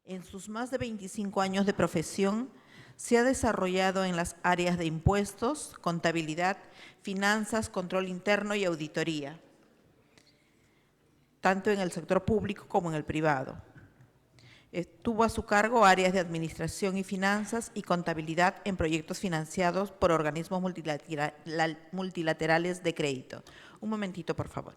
En sus más de 25 años de profesión, se ha desarrollado en las áreas de impuestos, contabilidad, finanzas, control interno y auditoría, tanto en el sector público como en el privado. Tuvo a su cargo áreas de administración y finanzas y contabilidad en proyectos financiados por organismos multilaterales de crédito. Un momentito, por favor.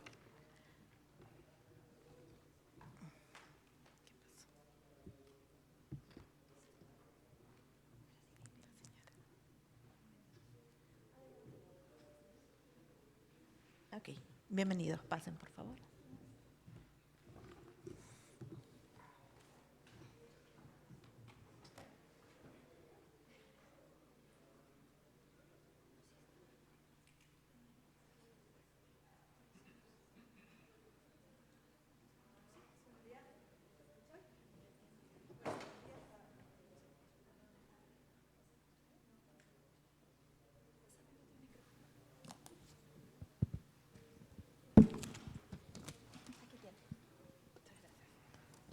Ok, bienvenidos, pasen, por favor.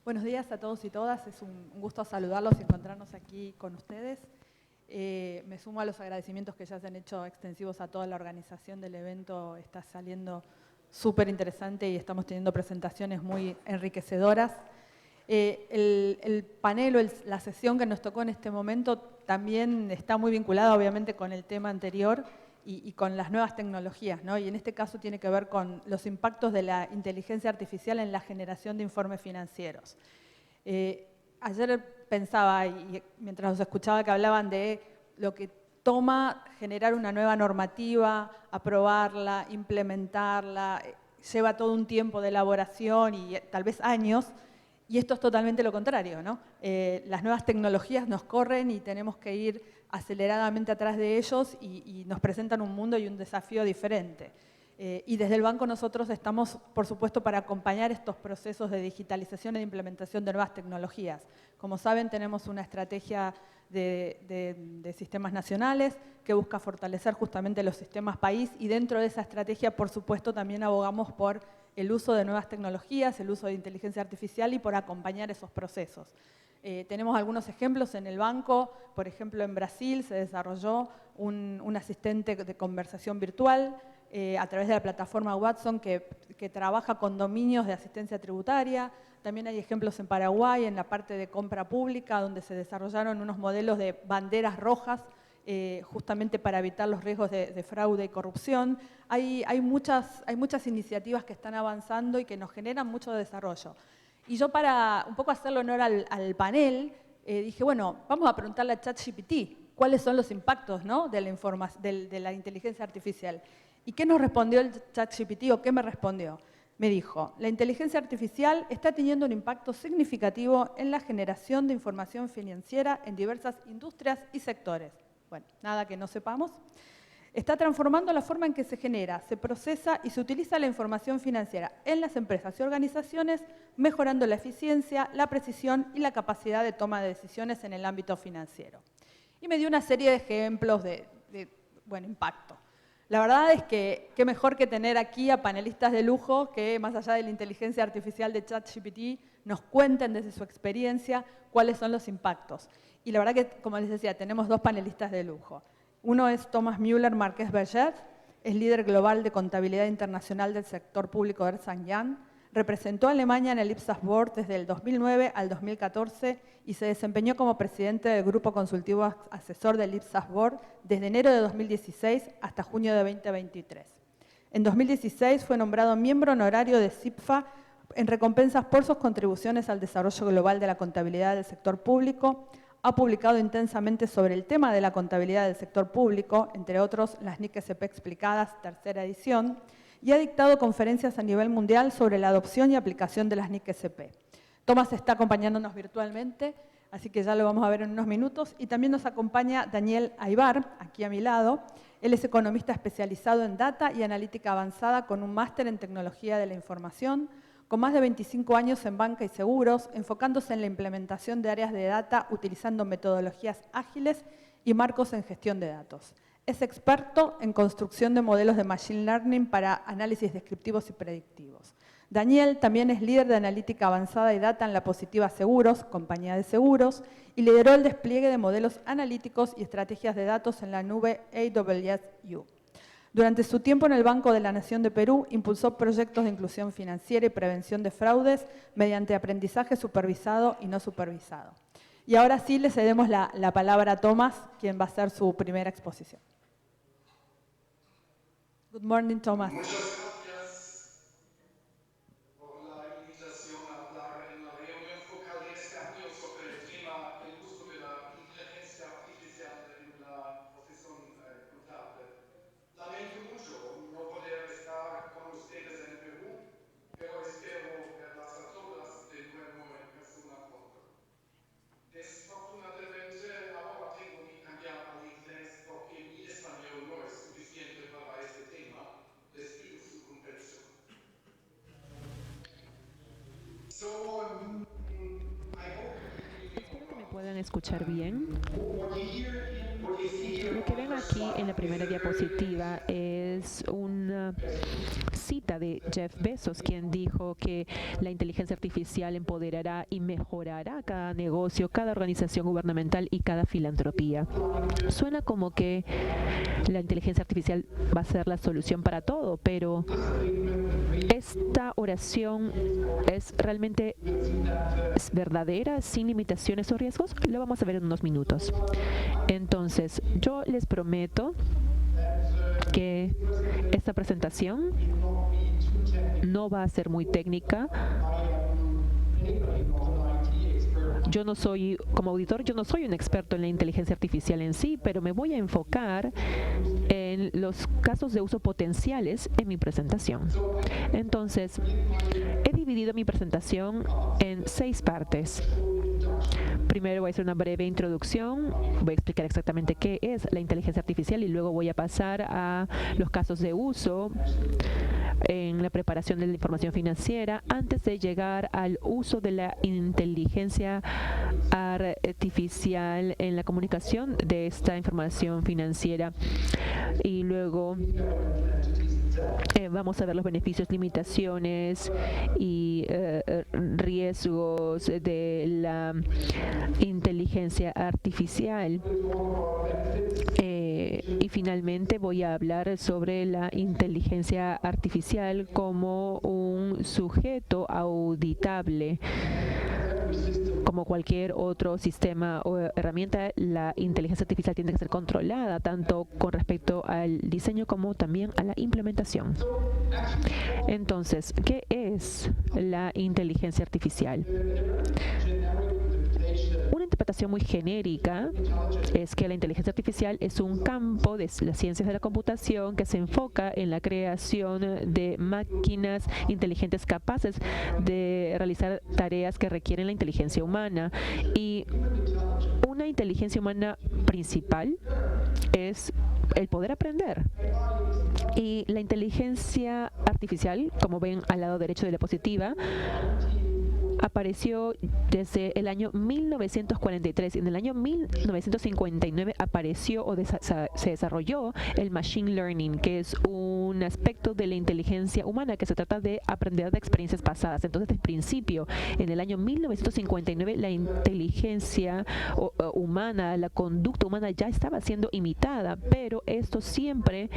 Buenos días a todos y todas, es un gusto saludarlos y encontrarnos aquí con ustedes. Me sumo a los agradecimientos que ya se han hecho extensivos a toda la organización del evento, está saliendo súper interesante y estamos teniendo presentaciones muy enriquecedoras. El panel o la sesión que nos tocó en este momento también está muy vinculada obviamente con el tema anterior y con las nuevas tecnologías, ¿no? Y en este caso tiene que ver con los impactos de la inteligencia artificial en la generación de informes financieros. Ayer pensaba, y mientras los escuchaba, que hablaban de lo que toma generar una nueva normativa, aprobarla, implementarla, lleva todo un tiempo de elaboración y tal vez años, y esto es totalmente lo contrario, ¿no? Las nuevas tecnologías nos corren y tenemos que ir aceleradamente atrás de ellos y nos presentan un mundo y un desafío diferente. Y desde el banco nosotros estamos, por supuesto, para acompañar estos procesos de digitalización e implementación de nuevas tecnologías. Como saben, tenemos una estrategia de sistemas nacionales que busca fortalecer justamente los sistemas país y dentro de esa estrategia, por supuesto, también abogamos por el uso de nuevas tecnologías, el uso de inteligencia artificial y por acompañar esos procesos. Tenemos algunos ejemplos en el banco, por ejemplo en Brasil se desarrolló un asistente de conversación virtual a través de la plataforma Watson que trabaja con dominios de asistencia tributaria. También hay ejemplos en Paraguay, en la parte de compra pública, donde se desarrollaron unos modelos de banderas rojas justamente para evitar los riesgos de fraude y corrupción. Hay muchas iniciativas que están avanzando y que nos generan mucho desarrollo. Y yo para un poco hacerle honor al panel, dije, bueno, vamos a preguntarle a ChatGPT cuáles son los impactos, ¿no?, de la inteligencia artificial. ¿Y qué nos respondió el ChatGPT o qué me respondió? Me dijo, la inteligencia artificial está teniendo un impacto significativo en la generación de información financiera en diversas industrias y sectores. Bueno, nada que no sepamos. Está transformando la forma en que se genera, se procesa y se utiliza la información financiera en las empresas y organizaciones, mejorando la eficiencia, la precisión y la capacidad de toma de decisiones en el ámbito financiero. Y me dio una serie de ejemplos de impacto. La verdad es que qué mejor que tener aquí a panelistas de lujo que, más allá de la inteligencia artificial de ChatGPT, nos cuenten desde su experiencia cuáles son los impactos. Y la verdad que, como les decía, tenemos dos panelistas de lujo. Uno es Thomas Müller Márquez Berger, es líder global de contabilidad internacional del sector público de Ernst & Young, representó a Alemania en el IPSAS Board desde el 2009 al 2014 y se desempeñó como presidente del grupo consultivo asesor del IPSAS Board desde enero de 2016 hasta junio de 2023. En 2016 fue nombrado miembro honorario de CIPFA en recompensas por sus contribuciones al desarrollo global de la contabilidad del sector público. Ha publicado intensamente sobre el tema de la contabilidad del sector público, entre otros las NIC-SP explicadas, tercera edición, y ha dictado conferencias a nivel mundial sobre la adopción y aplicación de las NIC-SP. Tomás está acompañándonos virtualmente, así que ya lo vamos a ver en unos minutos, y también nos acompaña Daniel Aybar, aquí a mi lado. Él es economista especializado en data y analítica avanzada con un máster en tecnología de la información, con más de 25 años en banca y seguros, enfocándose en la implementación de áreas de data utilizando metodologías ágiles y marcos en gestión de datos. Es experto en construcción de modelos de Machine Learning para análisis descriptivos y predictivos. Daniel también es líder de analítica avanzada y data en la Positiva Seguros, compañía de seguros, y lideró el despliegue de modelos analíticos y estrategias de datos en la nube AWS U. Durante su tiempo en el Banco de la Nación de Perú, impulsó proyectos de inclusión financiera y prevención de fraudes mediante aprendizaje supervisado y no supervisado. Y ahora sí le cedemos la palabra a Tomás, quien va a hacer su primera exposición. Good morning, Tomás. Muchas gracias por la invitación a hablar en la reunión focal de este año sobre el tema del uso de la inteligencia artificial en la profesión contable. Lamento mucho no poder estar con ustedes en Perú, pero espero verlas a todas de nuevo en persona pronto. Desafortunadamente, ahora tengo que cambiar al inglés porque mi español no es suficiente para este tema. Les pido su comprensión. Espero que me puedan escuchar bien. Lo que ven aquí en la primera diapositiva es una cita de Jeff Bezos, quien dijo que la inteligencia artificial empoderará y mejorará cada negocio, cada organización gubernamental y cada filantropía. Suena como que la inteligencia artificial va a ser la solución para todo, pero esta oración es realmente verdadera, sin limitaciones o riesgos. Lo vamos a ver en unos minutos. Entonces, yo les prometo que esta presentación no va a ser muy técnica. Yo no soy, como auditor, yo no soy un experto en la inteligencia artificial en sí, pero me voy a enfocar en los casos de uso potenciales en mi presentación. Entonces, he dividido mi presentación en 6 partes. Primero voy a hacer una breve introducción, voy a explicar exactamente qué es la inteligencia artificial y luego voy a pasar a los casos de uso en la preparación de la información financiera antes de llegar al uso de la inteligencia artificial en la comunicación de esta información financiera. Y luego vamos a ver los beneficios, limitaciones y riesgos de la inteligencia artificial. Y finalmente voy a hablar sobre la inteligencia artificial como un sujeto auditable. Como cualquier otro sistema o herramienta, la inteligencia artificial tiene que ser controlada tanto con respecto al diseño como también a la implementación. Entonces, ¿qué es la inteligencia artificial? Una interpretación muy genérica es que la inteligencia artificial es un campo de las ciencias de la computación que se enfoca en la creación de máquinas inteligentes capaces de realizar tareas que requieren la inteligencia humana. Y una inteligencia humana principal es el poder aprender. Y la inteligencia artificial, como ven al lado derecho de la diapositiva, apareció desde el año 1943. En el año 1959 apareció o se desarrolló el machine learning, que es un aspecto de la inteligencia humana que se trata de aprender de experiencias pasadas. Entonces, desde el principio, en el año 1959, la inteligencia humana, la conducta humana ya estaba siendo imitada, pero esto siempre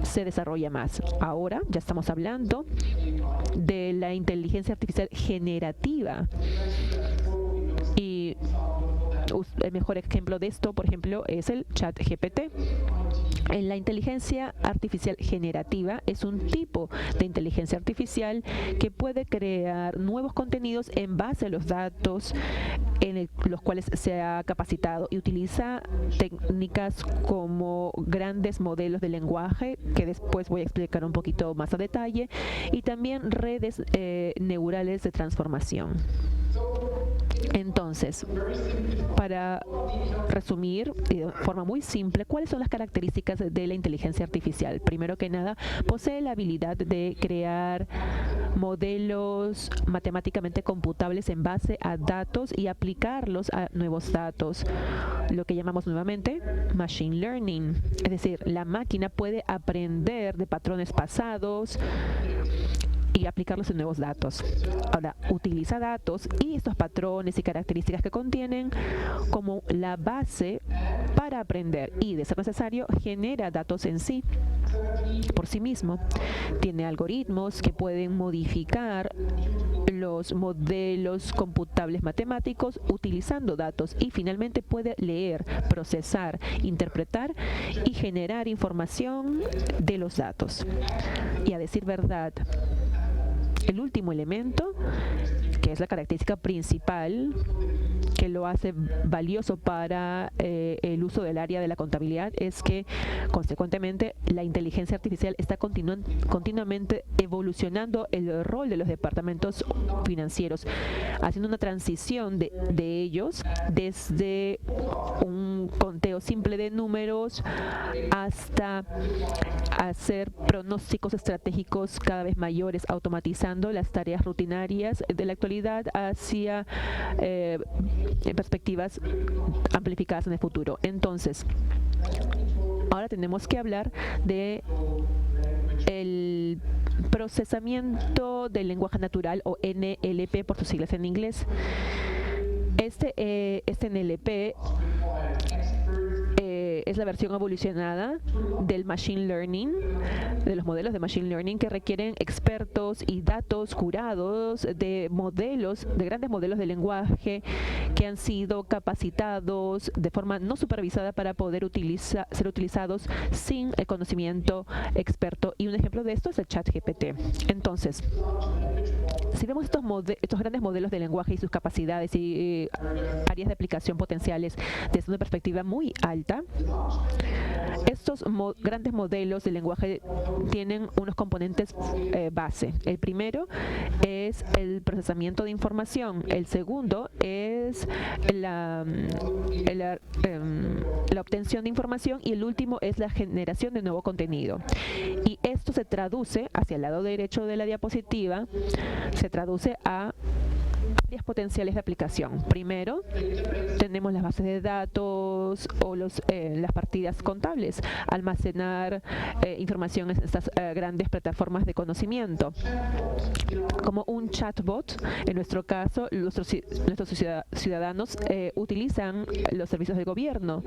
se desarrolla más. Ahora ya estamos hablando de la inteligencia artificial generativa. Y el mejor ejemplo de esto, por ejemplo, es el ChatGPT. En la inteligencia artificial generativa es un tipo de inteligencia artificial que puede crear nuevos contenidos en base a los datos en los cuales se ha capacitado y utiliza técnicas como grandes modelos de lenguaje, que después voy a explicar un poquito más a detalle, y también redes neurales de transformación. Entonces, para resumir de forma muy simple, ¿cuáles son las características de la inteligencia artificial? Primero que nada, posee la habilidad de crear modelos matemáticamente computables en base a datos y aplicarlos a nuevos datos, lo que llamamos nuevamente machine learning. Es decir, la máquina puede aprender de patrones pasados y aplicarlos en nuevos datos. Ahora, utiliza datos y estos patrones y características que contienen como la base para aprender y, de ser necesario, genera datos en sí, por sí mismo. Tiene algoritmos que pueden modificar los modelos computables matemáticos utilizando datos y finalmente puede leer, procesar, interpretar y generar información de los datos. Y a decir verdad, el último elemento, que es la característica principal que lo hace valioso para el uso del área de la contabilidad, es que consecuentemente la inteligencia artificial está continuamente evolucionando el rol de los departamentos financieros, haciendo una transición de ellos desde un conteo simple de números hasta hacer pronósticos estratégicos cada vez mayores, automatizando las tareas rutinarias de la actualidad hacia perspectivas amplificadas en el futuro. Entonces, ahora tenemos que hablar de el procesamiento del lenguaje natural, o NLP por sus siglas en inglés. Este NLP es la versión evolucionada del machine learning, de los modelos de machine learning que requieren expertos y datos curados de modelos, de grandes modelos de lenguaje que han sido capacitados de forma no supervisada para poder ser utilizados sin el conocimiento experto. Y un ejemplo de esto es el ChatGPT. Entonces, si vemos estos grandes modelos de lenguaje y sus capacidades y áreas de aplicación potenciales desde una perspectiva muy alta, estos grandes modelos de lenguaje tienen unos componentes base. El primero es el procesamiento de información. El segundo es la obtención de información. Y el último es la generación de nuevo contenido. Y esto se traduce, hacia el lado derecho de la diapositiva, se traduce a áreas potenciales de aplicación. Primero, tenemos las bases de datos o las partidas contables, almacenar información en estas grandes plataformas de conocimiento. Como un chatbot, en nuestro caso, nuestros ciudadanos utilizan los servicios de gobierno,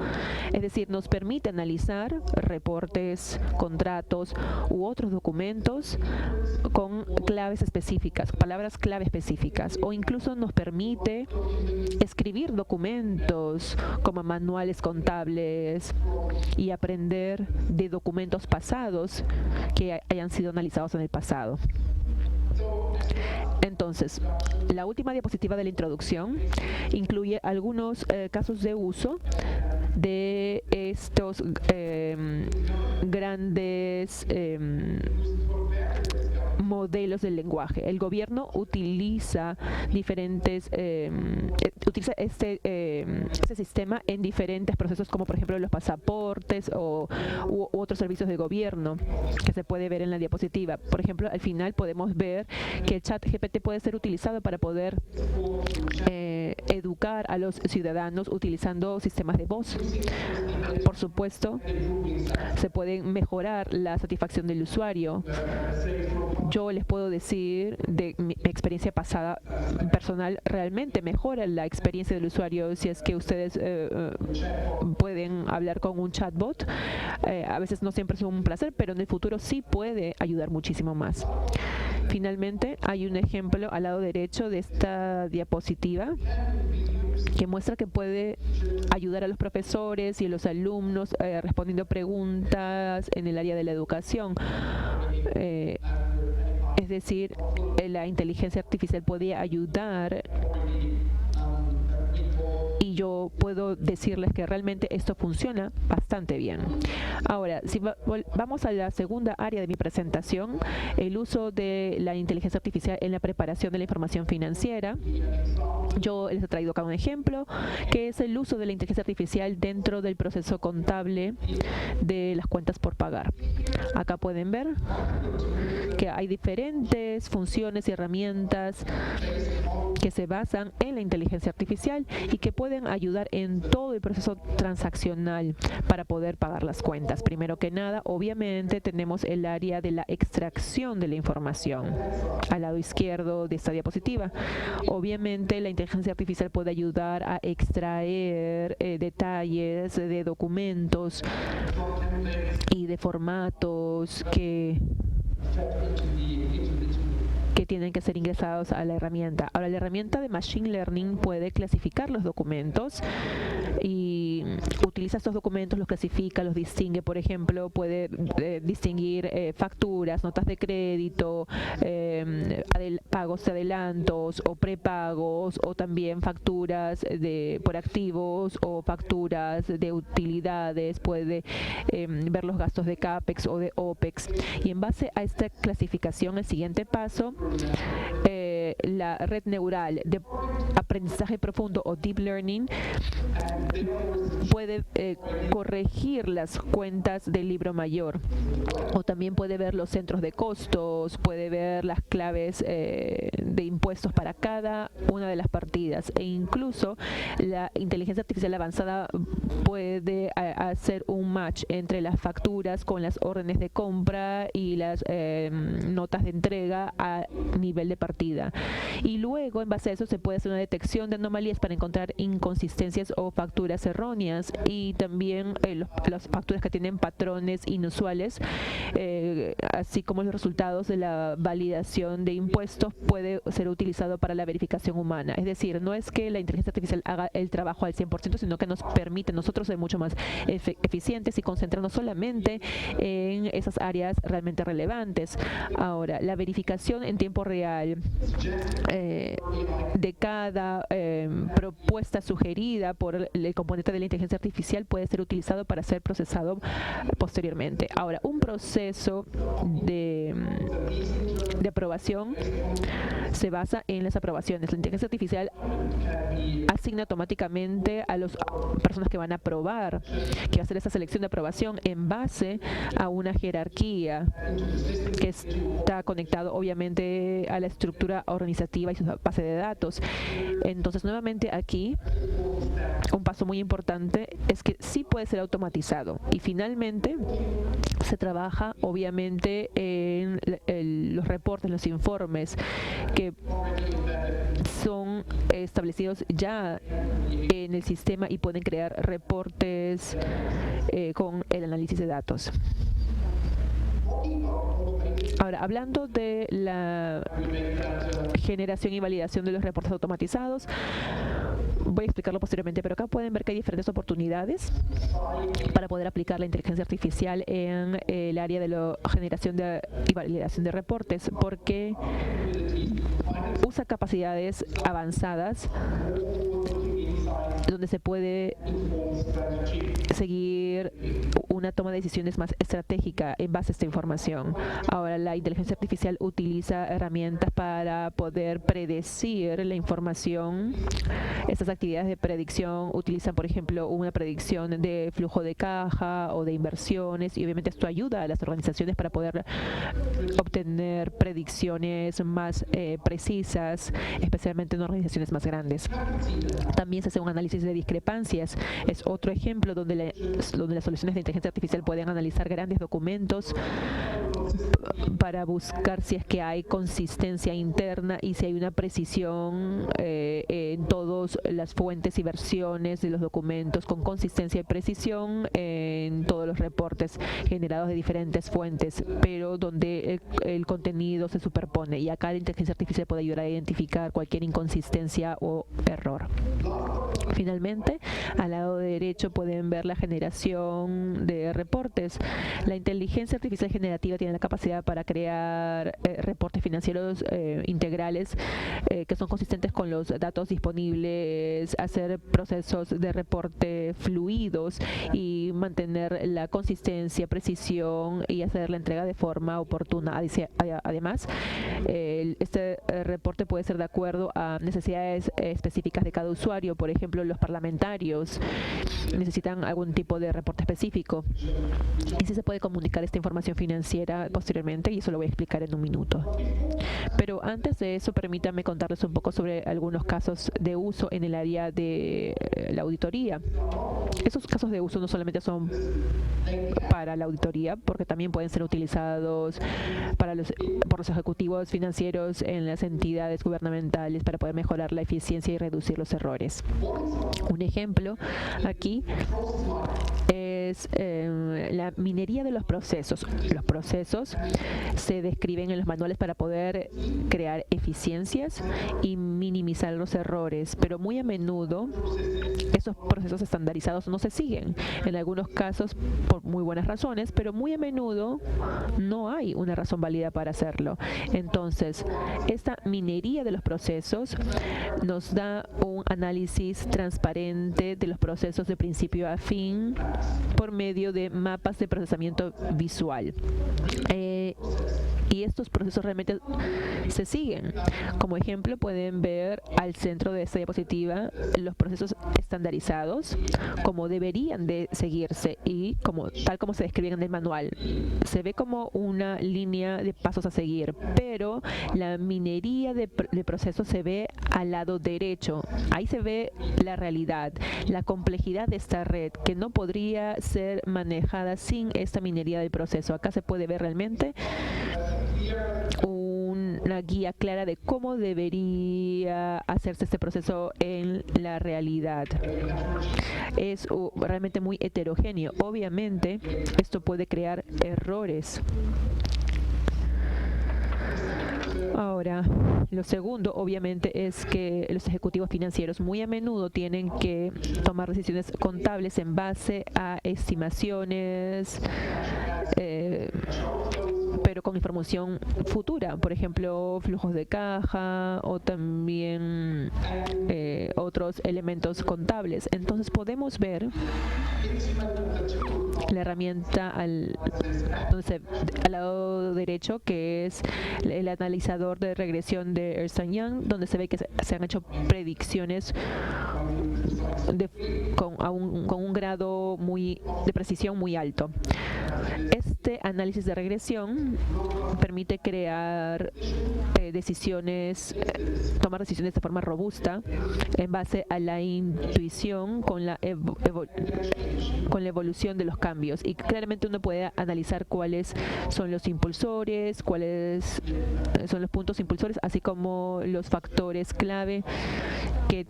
es decir, nos permite analizar reportes, contratos u otros documentos con claves específicas, palabras clave específicas, o incluso nos permite escribir documentos como manuales contables y aprender de documentos pasados que hayan sido analizados en el pasado. Entonces, la última diapositiva de la introducción incluye algunos casos de uso de estos grandes modelos del lenguaje. El gobierno utiliza este sistema en diferentes procesos, como por ejemplo los pasaportes u otros servicios de gobierno que se puede ver en la diapositiva. Por ejemplo, al final podemos ver que el ChatGPT puede ser utilizado para poder educar a los ciudadanos utilizando sistemas de voz. Por supuesto, se puede mejorar la satisfacción del usuario. Yo les puedo decir de mi experiencia pasada personal, realmente mejora la experiencia del usuario si es que ustedes pueden hablar con un chatbot. A veces no siempre es un placer, pero en el futuro sí puede ayudar muchísimo más. Finalmente, hay un ejemplo al lado derecho de esta diapositiva que muestra que puede ayudar a los profesores y a los alumnos respondiendo preguntas en el área de la educación. Es decir, la inteligencia artificial puede ayudar, y yo puedo decirles que realmente esto funciona bastante bien. Ahora, si vamos a la segunda área de mi presentación, el uso de la inteligencia artificial en la preparación de la información financiera. Yo les he traído acá un ejemplo, que es el uso de la inteligencia artificial dentro del proceso contable de las cuentas por pagar. Acá pueden ver que hay diferentes funciones y herramientas que se basan en la inteligencia artificial y que pueden pueden ayudar en todo el proceso transaccional para poder pagar las cuentas. Primero que nada, obviamente tenemos el área de la extracción de la información al lado izquierdo de esta diapositiva. Obviamente la inteligencia artificial puede ayudar a extraer detalles de documentos y de formatos que tienen que ser ingresados a la herramienta. Ahora, la herramienta de Machine Learning puede clasificar los documentos y utiliza estos documentos, los clasifica, los distingue. Por ejemplo, puede distinguir facturas, notas de crédito, pagos de adelantos o prepagos, o también facturas por activos o facturas de utilidades. Puede ver los gastos de CAPEX o de OPEX. Y en base a esta clasificación, el siguiente paso, la red neural de aprendizaje profundo o deep learning puede corregir las cuentas del libro mayor, o también puede ver los centros de costos, puede ver las claves de impuestos para cada una de las partidas, e incluso la inteligencia artificial avanzada puede hacer un match entre las facturas con las órdenes de compra y las notas de entrega a nivel de partida. Y luego, en base a eso, se puede hacer una detección de anomalías para encontrar inconsistencias o facturas erróneas, y también las facturas que tienen patrones inusuales, así como los resultados de la validación de impuestos, puede ser utilizado para la verificación humana. Es decir, no es que la inteligencia artificial haga el trabajo al 100%, sino que nos permite nosotros ser mucho más eficientes y concentrarnos solamente en esas áreas realmente relevantes. Ahora, la verificación en tiempo real de cada propuesta sugerida por el componente de la inteligencia artificial puede ser utilizado para ser procesado posteriormente. Ahora, un proceso de aprobación se basa en las aprobaciones. La inteligencia artificial asigna automáticamente a las personas que van a aprobar, que va a hacer esa selección de aprobación en base a una jerarquía que está conectado obviamente a la estructura organizativa y su base de datos. Entonces, nuevamente aquí, un paso muy importante es que sí puede ser automatizado, y finalmente se trabaja obviamente en los reportes, los informes que son establecidos ya en el sistema y pueden crear reportes con el análisis de datos. Ahora, hablando de la generación y validación de los reportes automatizados, voy a explicarlo posteriormente, pero acá pueden ver que hay diferentes oportunidades para poder aplicar la inteligencia artificial en el área de la generación y validación de reportes, porque usa capacidades avanzadas donde se puede seguir una toma de decisiones más estratégica en base a esta información. Ahora, la inteligencia artificial utiliza herramientas para poder predecir la información. Estas actividades de predicción utilizan, por ejemplo, una predicción de flujo de caja o de inversiones, y obviamente esto ayuda a las organizaciones para poder obtener predicciones más precisas, especialmente en organizaciones más grandes. También se hace un análisis de discrepancias. Es otro ejemplo donde las soluciones de inteligencia artificial pueden analizar grandes documentos para buscar si es que hay consistencia interna y si hay una precisión en todas las fuentes y versiones de los documentos, con consistencia y precisión en todos los reportes generados de diferentes fuentes, pero donde el contenido se superpone, y acá la inteligencia artificial puede ayudar a identificar cualquier inconsistencia o error. Finalmente, al lado derecho pueden ver la generación de reportes. La inteligencia artificial generativa tiene la capacidad para crear reportes financieros integrales que son consistentes con los datos disponibles, hacer procesos de reporte fluidos y mantener la consistencia, precisión y hacer la entrega de forma oportuna. Además, este reporte puede ser de acuerdo a necesidades específicas de cada usuario. Por ejemplo, los parlamentarios necesitan algún tipo de reporte específico, y sí se puede comunicar esta información financiera posteriormente, y eso lo voy a explicar en un minuto. Pero Pero antes de eso, permítanme contarles un poco sobre algunos casos de uso en el área de la auditoría. Esos casos de uso no solamente son para la auditoría, porque también pueden ser utilizados por los ejecutivos financieros en las entidades gubernamentales para poder mejorar la eficiencia y reducir los errores. Un ejemplo aquí es la minería de los procesos. Los procesos se describen en los manuales para poder crear eficiencias y minimizar los errores, pero muy a menudo esos procesos estandarizados no se siguen. En algunos casos por muy buenas razones, pero muy a menudo no hay una razón válida para hacerlo. Entonces, esta minería de los procesos nos da un análisis transparente de los procesos de principio a fin por medio de mapas de procesamiento visual. Y estos procesos realmente se siguen. Como ejemplo, pueden ver al centro de esta diapositiva los procesos estandarizados como deberían de seguirse y tal como se describen en el manual. Se ve como una línea de pasos a seguir, pero la minería de procesos se ve al lado derecho. Ahí se ve la realidad, la complejidad de esta red que no podría ser manejada sin esta minería del proceso. Acá se puede ver realmente una guía clara de cómo debería hacerse este proceso en la realidad. Es realmente muy heterogéneo. Obviamente, esto puede crear errores. Ahora, lo segundo, obviamente, es que los ejecutivos financieros muy a menudo tienen que tomar decisiones contables en base a estimaciones, pero con información futura, por ejemplo, flujos de caja o también otros elementos contables. Entonces podemos ver la herramienta al lado derecho, que es el analizador de regresión de Ernst & Young, donde se ve que se han hecho predicciones con un grado de precisión muy alto. Este análisis de regresión permite crear tomar decisiones de forma robusta en base a la intuición con la evolución de los cambios. Y claramente uno puede analizar cuáles son los impulsores, cuáles son los puntos impulsores, así como los factores clave que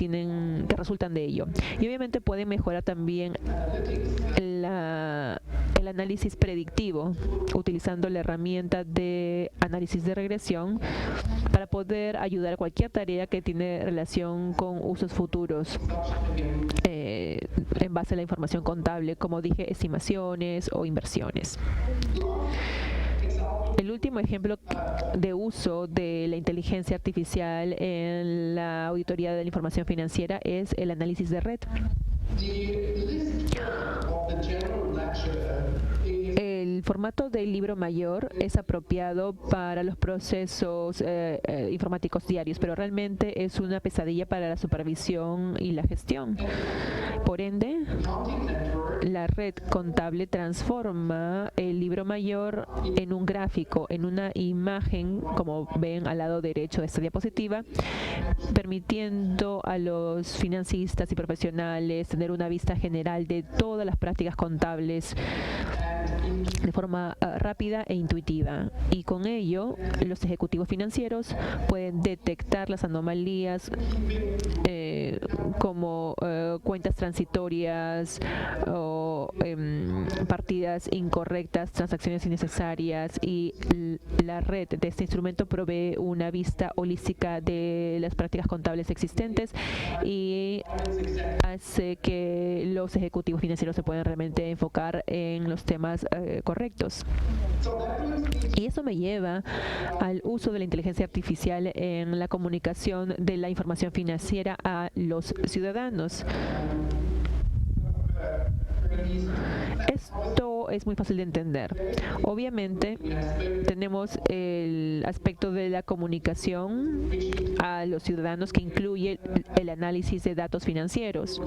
resultan de ello. Y obviamente puede mejorar también el análisis predictivo utilizando la herramienta de análisis de regresión para poder ayudar a cualquier tarea que tiene relación con usos futuros en base a la información contable, como dije, estimaciones o inversiones. El último ejemplo de uso de la inteligencia artificial en la auditoría de la información financiera es el análisis de red. El formato del libro mayor es apropiado para los procesos informáticos diarios, pero realmente es una pesadilla para la supervisión y la gestión. Por ende, la red contable transforma el libro mayor en un gráfico, en una imagen, como ven al lado derecho de esta diapositiva, permitiendo a los financistas y profesionales tener una vista general de todas las prácticas contables de forma rápida e intuitiva. Y con ello, los ejecutivos financieros pueden detectar las anomalías como cuentas transitorias o partidas incorrectas, transacciones innecesarias, y la red de este instrumento provee una vista holística de las prácticas contables existentes y hace que los ejecutivos financieros se puedan realmente enfocar en los temas correctos. Y eso me lleva al uso de la inteligencia artificial en la comunicación de la información financiera a los ciudadanos. Esto es muy fácil de entender. Obviamente, tenemos el aspecto de la comunicación a los ciudadanos, que incluye el análisis de datos financieros.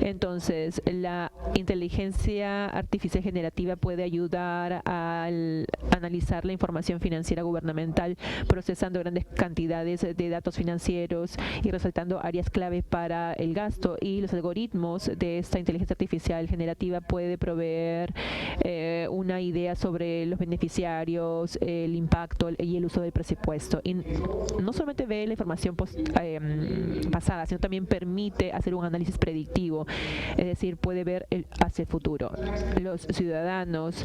Entonces, la inteligencia artificial generativa puede ayudar a analizar la información financiera gubernamental, procesando grandes cantidades de datos financieros y resaltando áreas clave para el gasto. Y los algoritmos de esta inteligencia artificial generativa puede proveer una idea sobre los beneficiarios, el impacto y el uso del presupuesto. Y no solamente ve la información pasada, sino también permite hacer un análisis predictivo, es decir, puede ver hacia el futuro. Los ciudadanos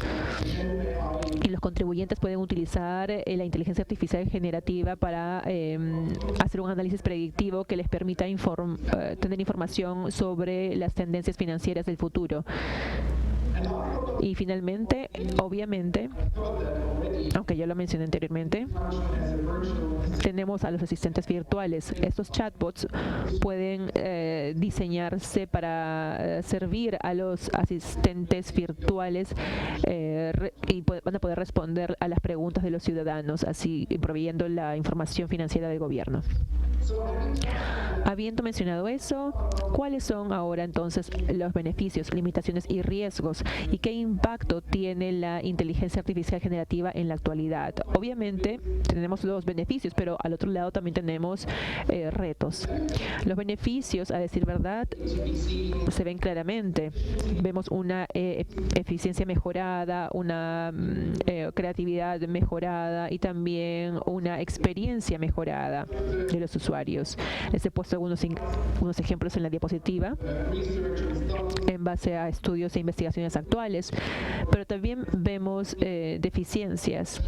y los contribuyentes pueden utilizar la inteligencia artificial generativa para hacer un análisis predictivo que les permita tener información sobre las tendencias financieras del futuro. Y finalmente, obviamente, aunque ya lo mencioné anteriormente, tenemos a los asistentes virtuales. Estos chatbots pueden diseñarse para servir a los asistentes virtuales y van a poder responder a las preguntas de los ciudadanos, así proveyendo la información financiera del gobierno. Habiendo mencionado eso, ¿cuáles son ahora entonces los beneficios, limitaciones y riesgos? ¿Y qué impacto tiene la inteligencia artificial generativa en la actualidad? Obviamente tenemos los beneficios, pero al otro lado también tenemos retos. Los beneficios, a decir verdad, se ven claramente. Vemos una eficiencia mejorada, una creatividad mejorada y también una experiencia mejorada de los usuarios. Les he puesto unos ejemplos en la diapositiva en base a estudios e investigaciones actuales, pero también vemos deficiencias.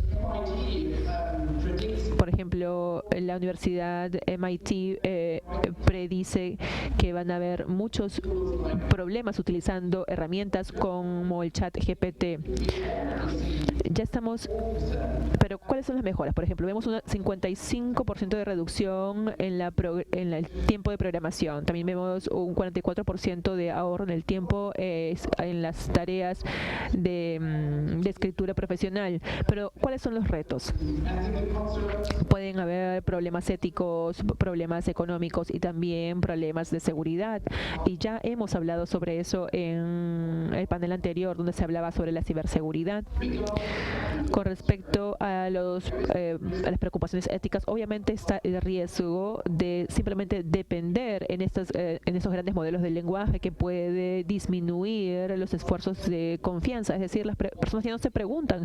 Por ejemplo, la Universidad MIT predice que van a haber muchos problemas utilizando herramientas como el chat GPT. Ya estamos, pero ¿cuáles son las mejoras? Por ejemplo, vemos un 55% de reducción en el tiempo de programación. También vemos un 44% de ahorro en el tiempo en las tareas de escritura profesional. Pero ¿cuáles son los retos? Pueden haber problemas éticos, problemas económicos y también problemas de seguridad. Y ya hemos hablado sobre eso en el panel anterior, donde se hablaba sobre la ciberseguridad. Con respecto a las preocupaciones éticas, obviamente está el riesgo de simplemente depender en estos grandes modelos de lenguaje, que puede disminuir los esfuerzos de confianza. Es decir, las personas ya no se preguntan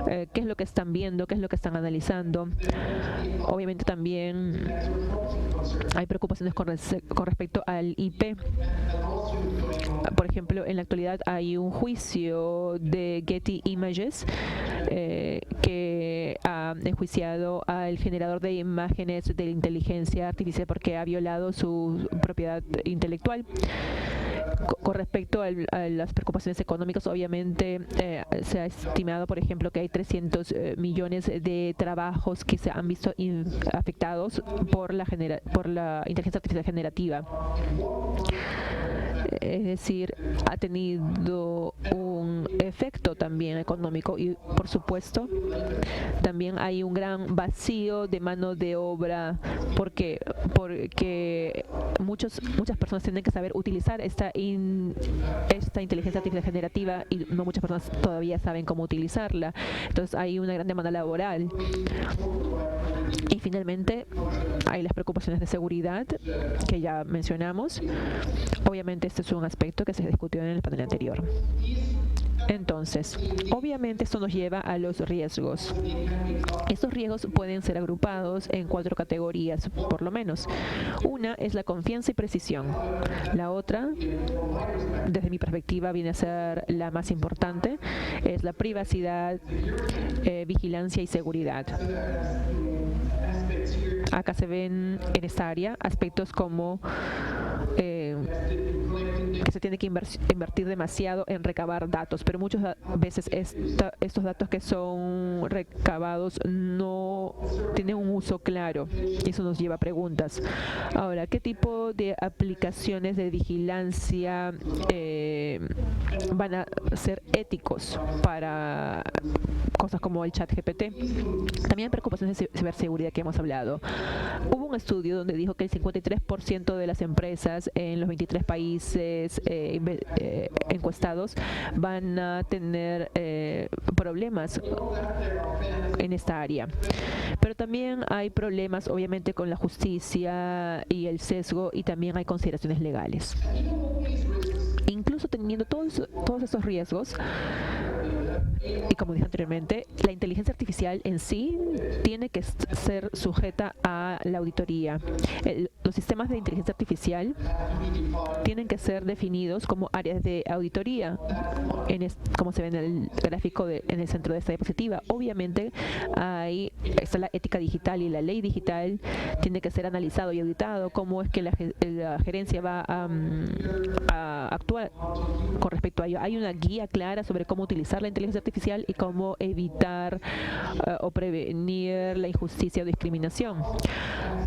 qué es lo que están viendo, qué es lo que están analizando. Obviamente también hay preocupaciones con respecto al IP. Por ejemplo, en la actualidad hay un juicio de Getty Images que ha enjuiciado al generador de imágenes de inteligencia artificial porque ha violado su propiedad intelectual. Con respecto a las preocupaciones económicas, obviamente se ha estimado, por ejemplo, que hay 300 millones de trabajos que se han visto afectados por la inteligencia artificial generativa. Es decir, ha tenido un efecto también económico y, por supuesto, también hay un gran vacío de mano de obra porque muchas personas tienen que saber utilizar esta inteligencia artificial generativa y no muchas personas todavía saben cómo utilizarla. Entonces hay una gran demanda laboral. Y finalmente hay las preocupaciones de seguridad que ya mencionamos. Obviamente este es un aspecto que se discutió en el panel anterior. Entonces, obviamente esto nos lleva a los riesgos. Estos riesgos pueden ser agrupados en 4 categorías, por lo menos. Una es la confianza y precisión. La otra, desde mi perspectiva, viene a ser la más importante, es la privacidad, vigilancia y seguridad. Acá se ven en esta área aspectos como que se tiene que invertir demasiado en recabar datos, pero muchas veces estos datos que son recabados no tienen un uso claro y eso nos lleva a preguntas. Ahora, ¿qué tipo de aplicaciones de vigilancia van a ser éticos para cosas como el ChatGPT. También hay preocupaciones de ciberseguridad que hemos hablado. Hubo un estudio donde dijo que el 53% de las empresas en los 23 países encuestados van a tener problemas en esta área. Pero también hay problemas, obviamente, con la justicia y el sesgo, y también hay consideraciones legales. Incluso teniendo todos esos riesgos, y como dije anteriormente, la inteligencia artificial en sí tiene que ser sujeta a la auditoría. Los sistemas de inteligencia artificial tienen que ser definidos como áreas de auditoría, como se ve en el gráfico en el centro de esta diapositiva. Obviamente, ahí está la ética digital, y la ley digital tiene que ser analizado y auditado. Cómo es que la gerencia va a actuar con respecto a ello. Hay una guía clara sobre cómo utilizar la inteligencia artificial y cómo evitar o prevenir la injusticia o discriminación.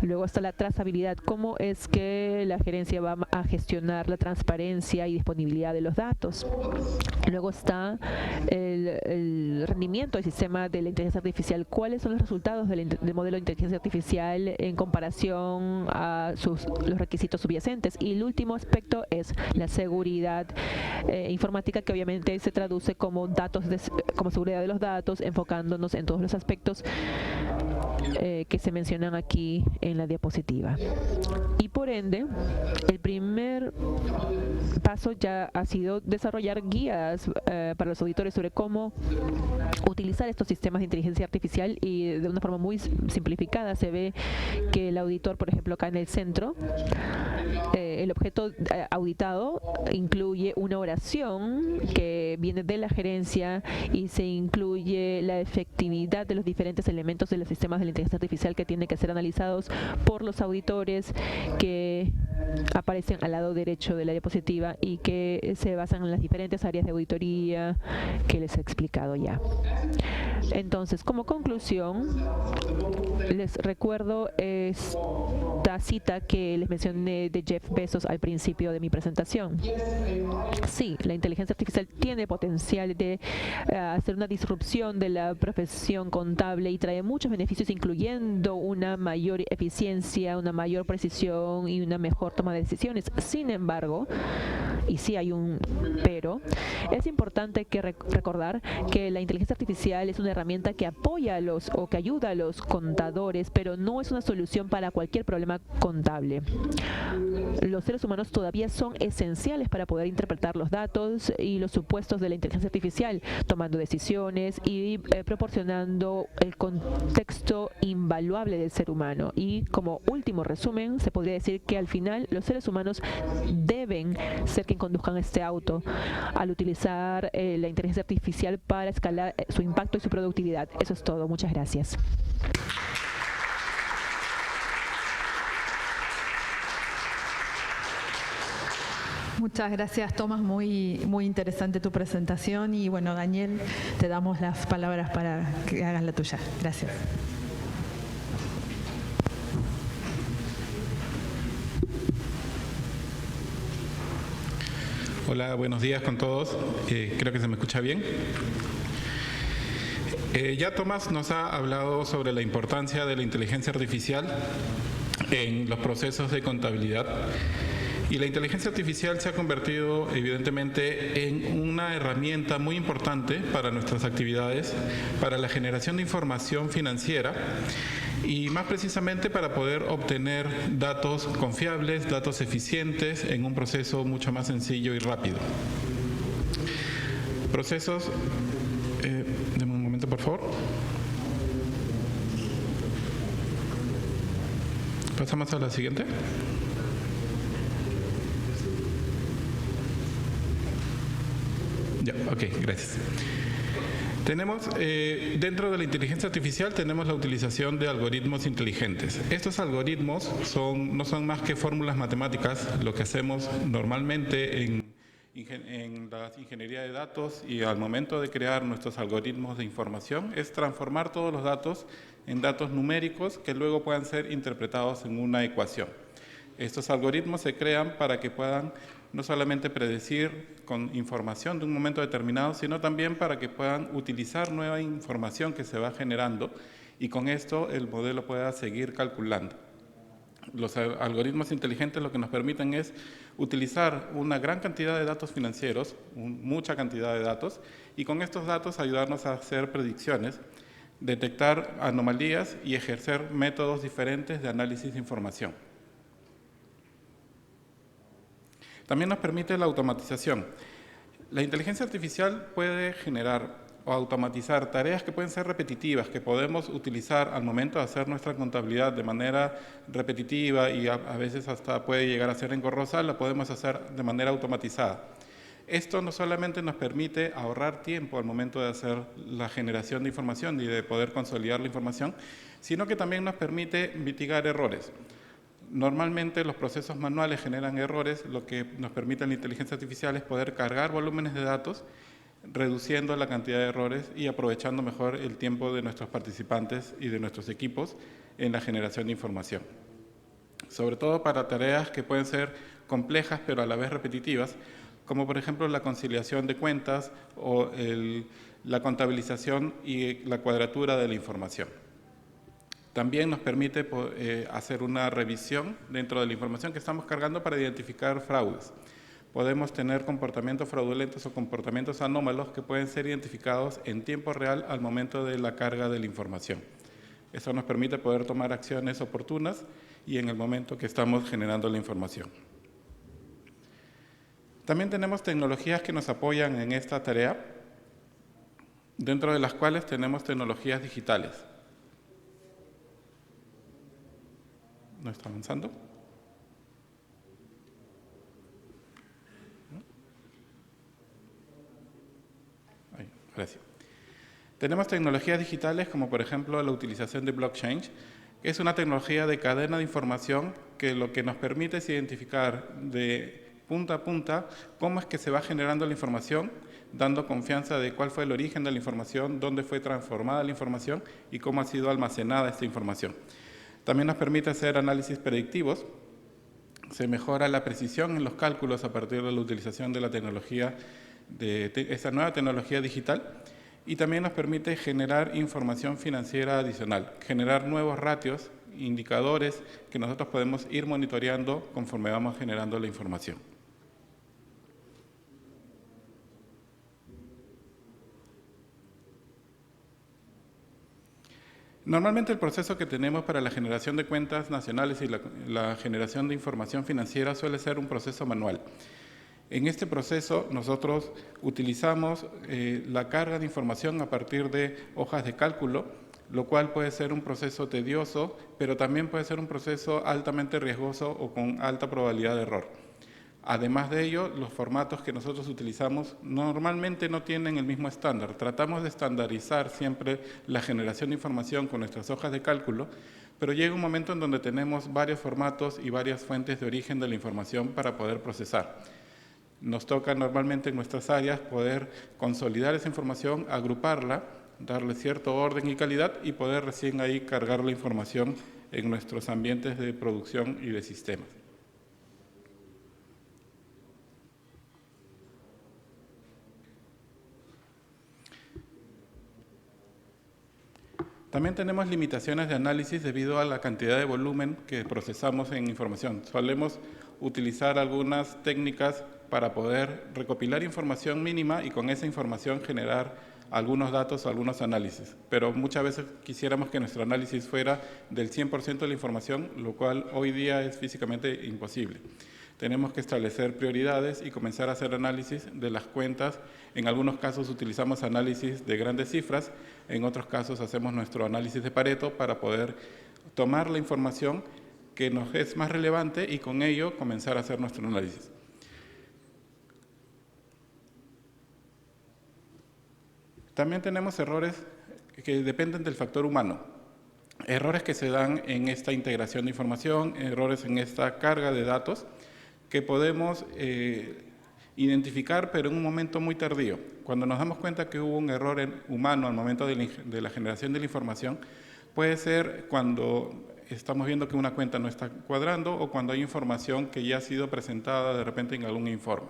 Luego está la trazabilidad. Cómo es que la gerencia va a gestionar la transparencia y disponibilidad de los datos. Luego está el rendimiento del sistema de la inteligencia artificial. ¿Cuáles son los resultados del modelo de inteligencia artificial en comparación a los requisitos subyacentes? Y el último aspecto es la seguridad informática, que obviamente se traduce como como seguridad de los datos, enfocándonos en todos los aspectos que se mencionan aquí en la diapositiva. Y por ende, el primer paso ya ha sido desarrollar guías para los auditores sobre cómo utilizar estos sistemas de inteligencia artificial, y de una forma muy simplificada se ve que el auditor, por ejemplo, acá en el centro, el objeto auditado incluye una oración que viene de la gerencia, y se incluye la efectividad de los diferentes elementos de los sistemas de la inteligencia artificial que tienen que ser analizados por los auditores, que aparecen al lado derecho de la diapositiva y que se basan en las diferentes áreas de auditoría que les he explicado ya. Entonces, como conclusión, les recuerdo esta cita que les mencioné de Jeff Bezos al principio de mi presentación. Sí, la inteligencia artificial tiene potencial de hacer una disrupción de la profesión contable y trae muchos beneficios, incluyendo una mayor eficiencia, una mayor precisión y una mejor toma de decisiones. Sin embargo, y sí hay un pero, es importante recordar que la inteligencia artificial es una herramienta que apoya que ayuda a los contadores, pero no es una solución para cualquier problema contable. Los seres humanos todavía son esenciales para poder interpretar los datos y los supuestos de la inteligencia artificial, tomando decisiones y proporcionando el contexto invaluable del ser humano. Y como último resumen, se podría decir que al final los seres humanos deben ser quienes conduzcan este auto al utilizar la inteligencia artificial para escalar su impacto y su productividad. Eso es todo. Muchas gracias. Muchas gracias, Tomás. Muy interesante tu presentación. Y bueno, Daniel, te damos las palabras para que hagas la tuya. Gracias. Hola, buenos días con todos. Creo que se me escucha bien. Ya Tomás nos ha hablado sobre la importancia de la inteligencia artificial en los procesos de contabilidad. Y la inteligencia artificial se ha convertido evidentemente en una herramienta muy importante para nuestras actividades, para la generación de información financiera y más precisamente para poder obtener datos confiables, datos eficientes en un proceso mucho más sencillo y rápido. Procesos, deme un momento por favor. Pasamos a la siguiente. Ya, ok, gracias. Tenemos, dentro de la inteligencia artificial tenemos la utilización de algoritmos inteligentes. Estos algoritmos no son más que fórmulas matemáticas. Lo que hacemos normalmente en la ingeniería de datos y al momento de crear nuestros algoritmos de información es transformar todos los datos en datos numéricos que luego puedan ser interpretados en una ecuación. Estos algoritmos se crean para que puedan no solamente predecir con información de un momento determinado, sino también para que puedan utilizar nueva información que se va generando y con esto el modelo pueda seguir calculando. Los algoritmos inteligentes lo que nos permiten es utilizar una gran cantidad de datos financieros, mucha cantidad de datos, y con estos datos ayudarnos a hacer predicciones, detectar anomalías y ejercer métodos diferentes de análisis de información. También nos permite la automatización. La inteligencia artificial puede generar o automatizar tareas que pueden ser repetitivas, que podemos utilizar al momento de hacer nuestra contabilidad de manera repetitiva y a veces hasta puede llegar a ser engorrosa, la podemos hacer de manera automatizada. Esto no solamente nos permite ahorrar tiempo al momento de hacer la generación de información y de poder consolidar la información, sino que también nos permite mitigar errores. Normalmente los procesos manuales generan errores, lo que nos permite la inteligencia artificial es poder cargar volúmenes de datos, reduciendo la cantidad de errores y aprovechando mejor el tiempo de nuestros participantes y de nuestros equipos en la generación de información. Sobre todo para tareas que pueden ser complejas pero a la vez repetitivas, como por ejemplo la conciliación de cuentas o la contabilización y la cuadratura de la información. También nos permite hacer una revisión dentro de la información que estamos cargando para identificar fraudes. Podemos tener comportamientos fraudulentos o comportamientos anómalos que pueden ser identificados en tiempo real al momento de la carga de la información. Eso nos permite poder tomar acciones oportunas y en el momento que estamos generando la información. También tenemos tecnologías que nos apoyan en esta tarea, dentro de las cuales tenemos tecnologías digitales. ¿No está avanzando? Gracias. Tenemos tecnologías digitales como por ejemplo la utilización de blockchain, que es una tecnología de cadena de información que lo que nos permite es identificar de punta a punta cómo es que se va generando la información, dando confianza de cuál fue el origen de la información, dónde fue transformada la información y cómo ha sido almacenada esta información. También nos permite hacer análisis predictivos, se mejora la precisión en los cálculos a partir de la utilización de la tecnología de esta nueva tecnología digital y también nos permite generar información financiera adicional, generar nuevos ratios, indicadores que nosotros podemos ir monitoreando conforme vamos generando la información. Normalmente el proceso que tenemos para la generación de cuentas nacionales y la generación de información financiera suele ser un proceso manual. En este proceso nosotros utilizamos la carga de información a partir de hojas de cálculo, lo cual puede ser un proceso tedioso, pero también puede ser un proceso altamente riesgoso o con alta probabilidad de error. Además de ello, los formatos que nosotros utilizamos normalmente no tienen el mismo estándar. Tratamos de estandarizar siempre la generación de información con nuestras hojas de cálculo, pero llega un momento en donde tenemos varios formatos y varias fuentes de origen de la información para poder procesar. Nos toca normalmente en nuestras áreas poder consolidar esa información, agruparla, darle cierto orden y calidad y poder recién ahí cargar la información en nuestros ambientes de producción y de sistemas. También tenemos limitaciones de análisis debido a la cantidad de volumen que procesamos en información. Solemos utilizar algunas técnicas para poder recopilar información mínima y con esa información generar algunos datos o algunos análisis. Pero muchas veces quisiéramos que nuestro análisis fuera del 100% de la información, lo cual hoy día es físicamente imposible. Tenemos que establecer prioridades y comenzar a hacer análisis de las cuentas. En algunos casos utilizamos análisis de grandes cifras, en otros casos hacemos nuestro análisis de Pareto para poder tomar la información que nos es más relevante y con ello comenzar a hacer nuestro análisis. También tenemos errores que dependen del factor humano. Errores que se dan en esta integración de información, errores en esta carga de datos, que podemos identificar, pero en un momento muy tardío. Cuando nos damos cuenta que hubo un error humano al momento de la generación de la información, puede ser cuando estamos viendo que una cuenta no está cuadrando o cuando hay información que ya ha sido presentada de repente en algún informe.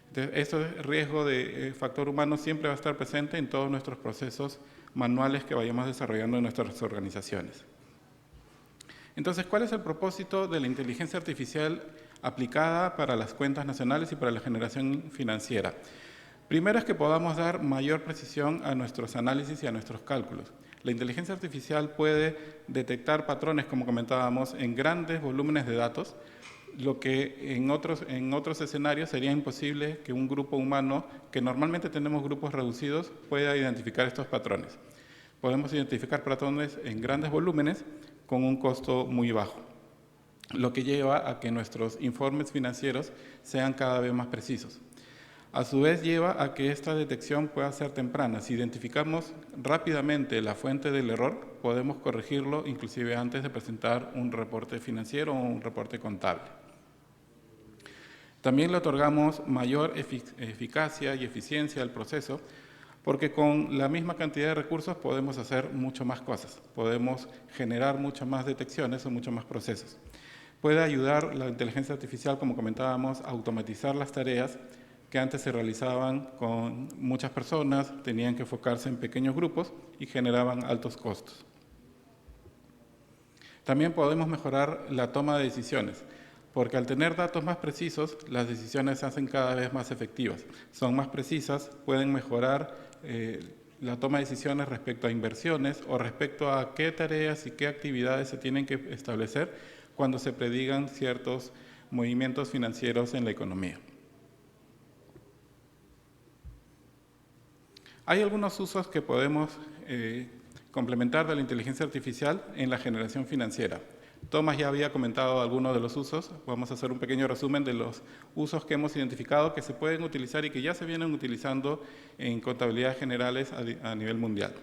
Entonces, este riesgo de factor humano siempre va a estar presente en todos nuestros procesos manuales que vayamos desarrollando en nuestras organizaciones. Entonces, ¿cuál es el propósito de la inteligencia artificial aplicada para las cuentas nacionales y para la generación financiera? Primero es que podamos dar mayor precisión a nuestros análisis y a nuestros cálculos. La inteligencia artificial puede detectar patrones, como comentábamos, en grandes volúmenes de datos, lo que en otros escenarios sería imposible que un grupo humano, que normalmente tenemos grupos reducidos, pueda identificar estos patrones. Podemos identificar patrones en grandes volúmenes con un costo muy bajo, lo que lleva a que nuestros informes financieros sean cada vez más precisos. A su vez lleva a que esta detección pueda ser temprana. Si identificamos rápidamente la fuente del error, podemos corregirlo inclusive antes de presentar un reporte financiero o un reporte contable. También le otorgamos mayor eficacia y eficiencia al proceso, porque con la misma cantidad de recursos podemos hacer mucho más cosas, podemos generar muchas más detecciones o muchos más procesos. Puede ayudar la inteligencia artificial, como comentábamos, a automatizar las tareas que antes se realizaban con muchas personas, tenían que enfocarse en pequeños grupos y generaban altos costos. También podemos mejorar la toma de decisiones, porque al tener datos más precisos, las decisiones se hacen cada vez más efectivas. Son más precisas, pueden mejorar la toma de decisiones respecto a inversiones o respecto a qué tareas y qué actividades se tienen que establecer cuando se predigan ciertos movimientos financieros en la economía. Hay algunos usos que podemos complementar de la inteligencia artificial en la generación financiera. Tomás ya había comentado algunos de los usos. Vamos a hacer un pequeño resumen de los usos que hemos identificado que se pueden utilizar y que ya se vienen utilizando en contabilidades generales a nivel mundial.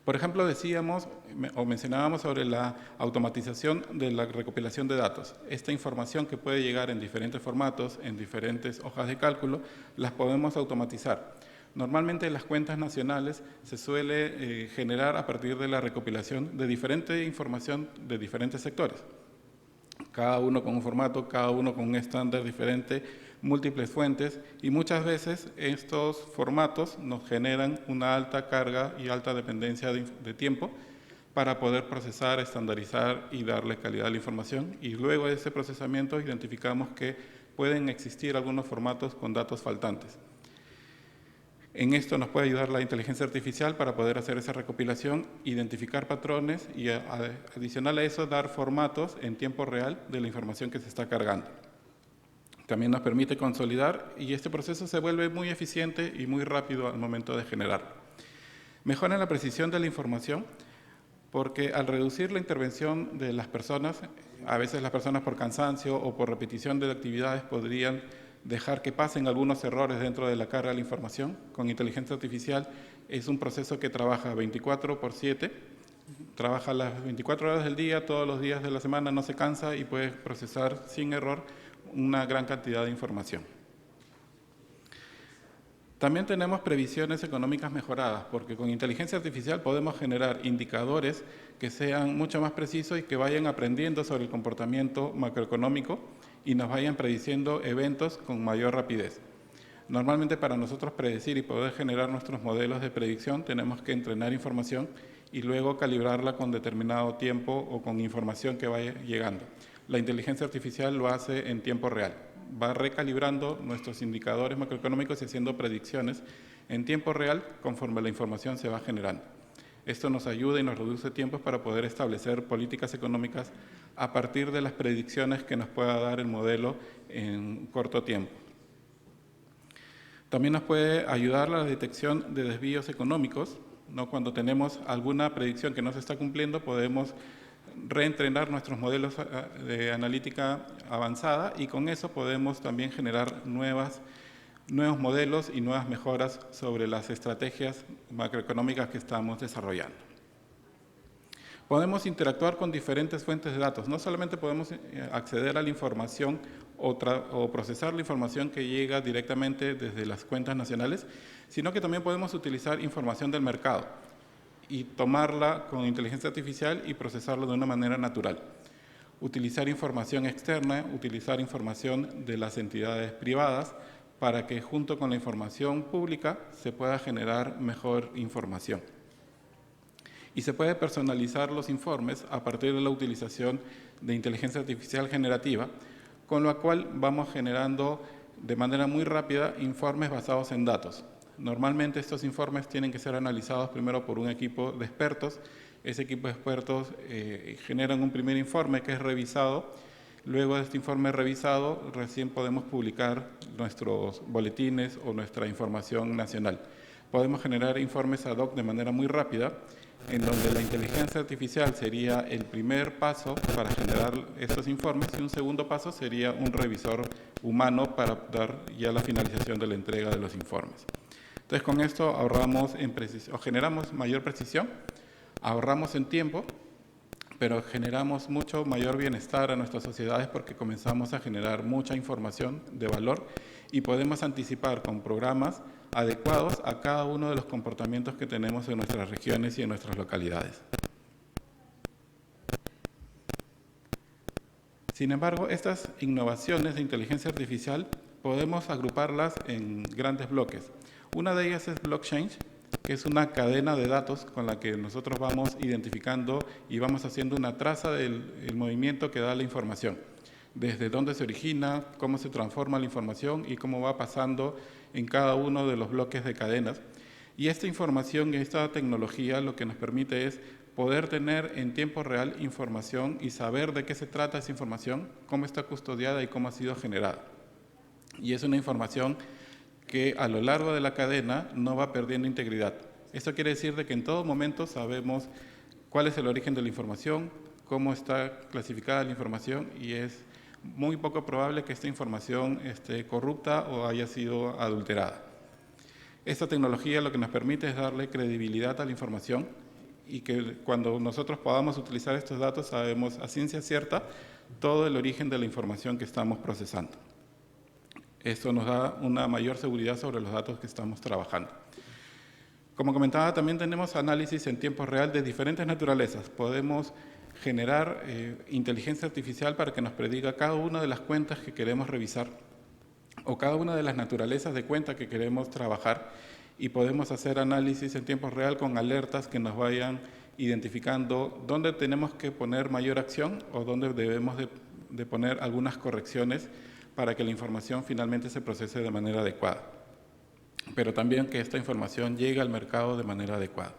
Por ejemplo, decíamos o mencionábamos sobre la automatización de la recopilación de datos. Esta información que puede llegar en diferentes formatos, en diferentes hojas de cálculo, las podemos automatizar. Normalmente las cuentas nacionales se suele generar a partir de la recopilación de diferente información de diferentes sectores. Cada uno con un formato, cada uno con un estándar diferente, múltiples fuentes, y muchas veces estos formatos nos generan una alta carga y alta dependencia de tiempo para poder procesar, estandarizar y darle calidad a la información. Y luego de ese procesamiento identificamos que pueden existir algunos formatos con datos faltantes. En esto nos puede ayudar la inteligencia artificial para poder hacer esa recopilación, identificar patrones y adicional a eso dar formatos en tiempo real de la información que se está cargando. También nos permite consolidar y este proceso se vuelve muy eficiente y muy rápido al momento de generarlo. Mejora la precisión de la información porque al reducir la intervención de las personas, a veces las personas por cansancio o por repetición de actividades podrían dejar que pasen algunos errores dentro de la carga de la información. Con inteligencia artificial es un proceso que trabaja 24/7, trabaja las 24 horas del día, todos los días de la semana, no se cansa y puede procesar sin error una gran cantidad de información. También tenemos previsiones económicas mejoradas, porque con inteligencia artificial podemos generar indicadores que sean mucho más precisos y que vayan aprendiendo sobre el comportamiento macroeconómico y nos vayan prediciendo eventos con mayor rapidez. Normalmente para nosotros predecir y poder generar nuestros modelos de predicción tenemos que entrenar información y luego calibrarla con determinado tiempo o con información que vaya llegando. La inteligencia artificial lo hace en tiempo real. Va recalibrando nuestros indicadores macroeconómicos y haciendo predicciones en tiempo real conforme la información se va generando. Esto nos ayuda y nos reduce tiempos para poder establecer políticas económicas a partir de las predicciones que nos pueda dar el modelo en corto tiempo. También nos puede ayudar la detección de desvíos económicos, ¿no? Cuando tenemos alguna predicción que no se está cumpliendo, podemos reentrenar nuestros modelos de analítica avanzada y con eso podemos también generar nuevos modelos y nuevas mejoras sobre las estrategias macroeconómicas que estamos desarrollando. Podemos interactuar con diferentes fuentes de datos. No solamente podemos acceder a la información o procesar la información que llega directamente desde las cuentas nacionales, sino que también podemos utilizar información del mercado. y tomarla con inteligencia artificial y procesarlo de una manera natural. Utilizar información externa, utilizar información de las entidades privadas para que junto con la información pública se pueda generar mejor información. Y se puede personalizar los informes a partir de la utilización de inteligencia artificial generativa, con lo cual vamos generando de manera muy rápida informes basados en datos. Normalmente estos informes tienen que ser analizados primero por un equipo de expertos. Ese equipo de expertos generan un primer informe que es revisado. Luego de este informe revisado, recién podemos publicar nuestros boletines o nuestra información nacional. Podemos generar informes ad hoc de manera muy rápida, en donde la inteligencia artificial sería el primer paso para generar estos informes y un segundo paso sería un revisor humano para dar ya la finalización de la entrega de los informes. Entonces, con esto ahorramos o generamos mayor precisión, ahorramos en tiempo, pero generamos mucho mayor bienestar a nuestras sociedades porque comenzamos a generar mucha información de valor y podemos anticipar con programas adecuados a cada uno de los comportamientos que tenemos en nuestras regiones y en nuestras localidades. Sin embargo, estas innovaciones de inteligencia artificial podemos agruparlas en grandes bloques. Una de ellas es blockchain, que es una cadena de datos con la que nosotros vamos identificando y vamos haciendo una traza del movimiento que da la información. Desde dónde se origina, cómo se transforma la información y cómo va pasando en cada uno de los bloques de cadenas. Y esta información y esta tecnología lo que nos permite es poder tener en tiempo real información y saber de qué se trata esa información, cómo está custodiada y cómo ha sido generada. Y es una información que a lo largo de la cadena no va perdiendo integridad. Esto quiere decir de que en todo momento sabemos cuál es el origen de la información, cómo está clasificada la información y es muy poco probable que esta información esté corrupta o haya sido adulterada. Esta tecnología lo que nos permite es darle credibilidad a la información y que cuando nosotros podamos utilizar estos datos sabemos a ciencia cierta todo el origen de la información que estamos procesando. Esto nos da una mayor seguridad sobre los datos que estamos trabajando. Como comentaba, también tenemos análisis en tiempo real de diferentes naturalezas. Podemos generar inteligencia artificial para que nos prediga cada una de las cuentas que queremos revisar o cada una de las naturalezas de cuenta que queremos trabajar y podemos hacer análisis en tiempo real con alertas que nos vayan identificando dónde tenemos que poner mayor acción o dónde debemos de poner algunas correcciones para que la información finalmente se procese de manera adecuada, pero también que esta información llegue al mercado de manera adecuada.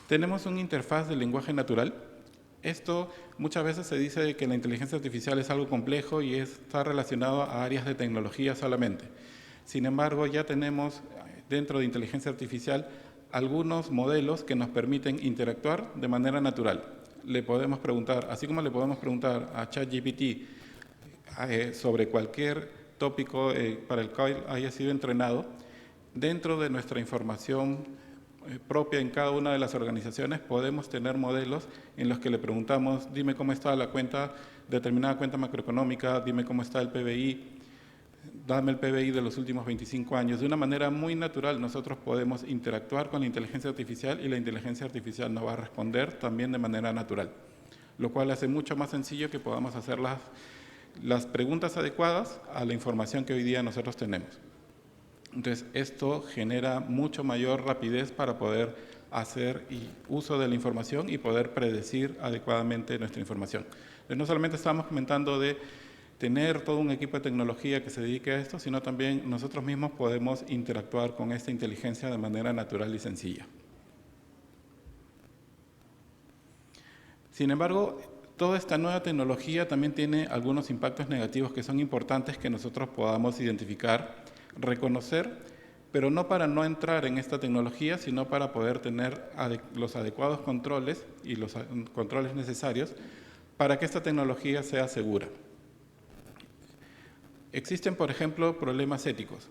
Tenemos una interfaz de lenguaje natural. Esto muchas veces se dice que la inteligencia artificial es algo complejo y está relacionado a áreas de tecnología solamente. Sin embargo, ya tenemos dentro de inteligencia artificial algunos modelos que nos permiten interactuar de manera natural. Le podemos preguntar, así como le podemos preguntar a ChatGPT sobre cualquier tópico para el cual haya sido entrenado, dentro de nuestra información propia en cada una de las organizaciones podemos tener modelos en los que le preguntamos, dime cómo está la cuenta, determinada cuenta macroeconómica, dime cómo está el PBI, dame el PBI de los últimos 25 años. De una manera muy natural nosotros podemos interactuar con la inteligencia artificial y la inteligencia artificial nos va a responder también de manera natural, lo cual hace mucho más sencillo que podamos hacer las preguntas adecuadas a la información que hoy día nosotros tenemos. Entonces, esto genera mucho mayor rapidez para poder hacer uso de la información y poder predecir adecuadamente nuestra información. Entonces, no solamente estamos comentando de tener todo un equipo de tecnología que se dedique a esto, sino también nosotros mismos podemos interactuar con esta inteligencia de manera natural y sencilla. Sin embargo, toda esta nueva tecnología también tiene algunos impactos negativos que son importantes que nosotros podamos identificar, reconocer, pero no para no entrar en esta tecnología, sino para poder tener los adecuados controles y los controles necesarios para que esta tecnología sea segura. Existen, por ejemplo, problemas éticos.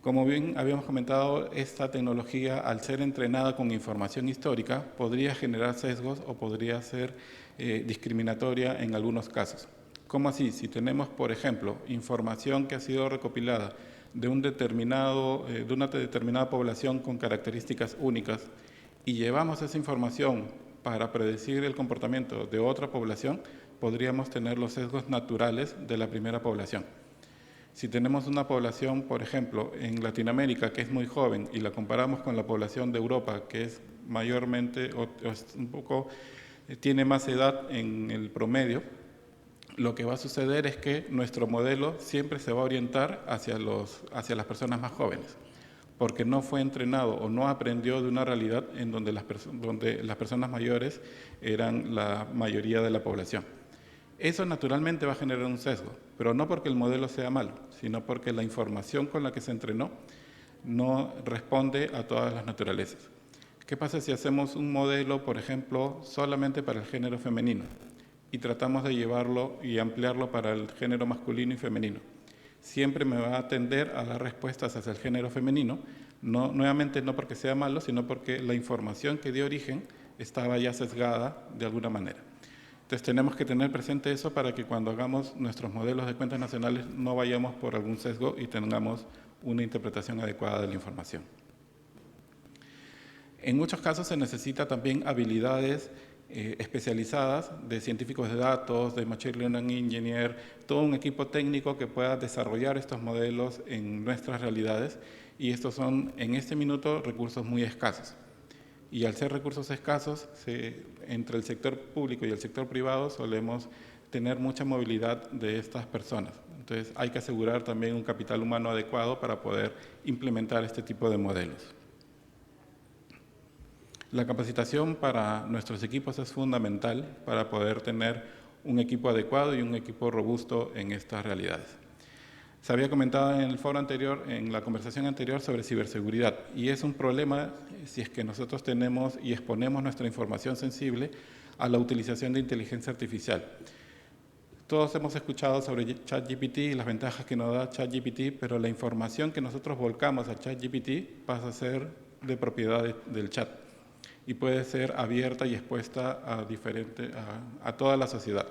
Como bien habíamos comentado, esta tecnología, al ser entrenada con información histórica, podría generar sesgos o podría ser discriminatoria en algunos casos. ¿Cómo así? Si tenemos, por ejemplo, información que ha sido recopilada de una determinada población con características únicas y llevamos esa información para predecir el comportamiento de otra población, podríamos tener los sesgos naturales de la primera población. Si tenemos una población, por ejemplo, en Latinoamérica que es muy joven y la comparamos con la población de Europa que es mayormente tiene más edad en el promedio, lo que va a suceder es que nuestro modelo siempre se va a orientar hacia las personas más jóvenes, porque no fue entrenado o no aprendió de una realidad en donde las personas mayores eran la mayoría de la población. Eso naturalmente va a generar un sesgo, pero no porque el modelo sea malo, sino porque la información con la que se entrenó no responde a todas las naturalezas. ¿Qué pasa si hacemos un modelo, por ejemplo, solamente para el género femenino y tratamos de llevarlo y ampliarlo para el género masculino y femenino? Siempre me va a tender a dar respuestas hacia el género femenino, nuevamente no porque sea malo, sino porque la información que dio origen estaba ya sesgada de alguna manera. Entonces tenemos que tener presente eso para que cuando hagamos nuestros modelos de cuentas nacionales no vayamos por algún sesgo y tengamos una interpretación adecuada de la información. En muchos casos se necesita también habilidades especializadas de científicos de datos, de Machine Learning Engineer, todo un equipo técnico que pueda desarrollar estos modelos en nuestras realidades, y estos son en este minuto recursos muy escasos. Y al ser recursos escasos, entre el sector público y el sector privado solemos tener mucha movilidad de estas personas. Entonces hay que asegurar también un capital humano adecuado para poder implementar este tipo de modelos. La capacitación para nuestros equipos es fundamental para poder tener un equipo adecuado y un equipo robusto en estas realidades. Se había comentado en el foro anterior, en la conversación anterior, sobre ciberseguridad, y es un problema si es que nosotros tenemos y exponemos nuestra información sensible a la utilización de inteligencia artificial. Todos hemos escuchado sobre ChatGPT y las ventajas que nos da ChatGPT, pero la información que nosotros volcamos a ChatGPT pasa a ser de propiedad del chat y puede ser abierta y expuesta a toda la sociedad.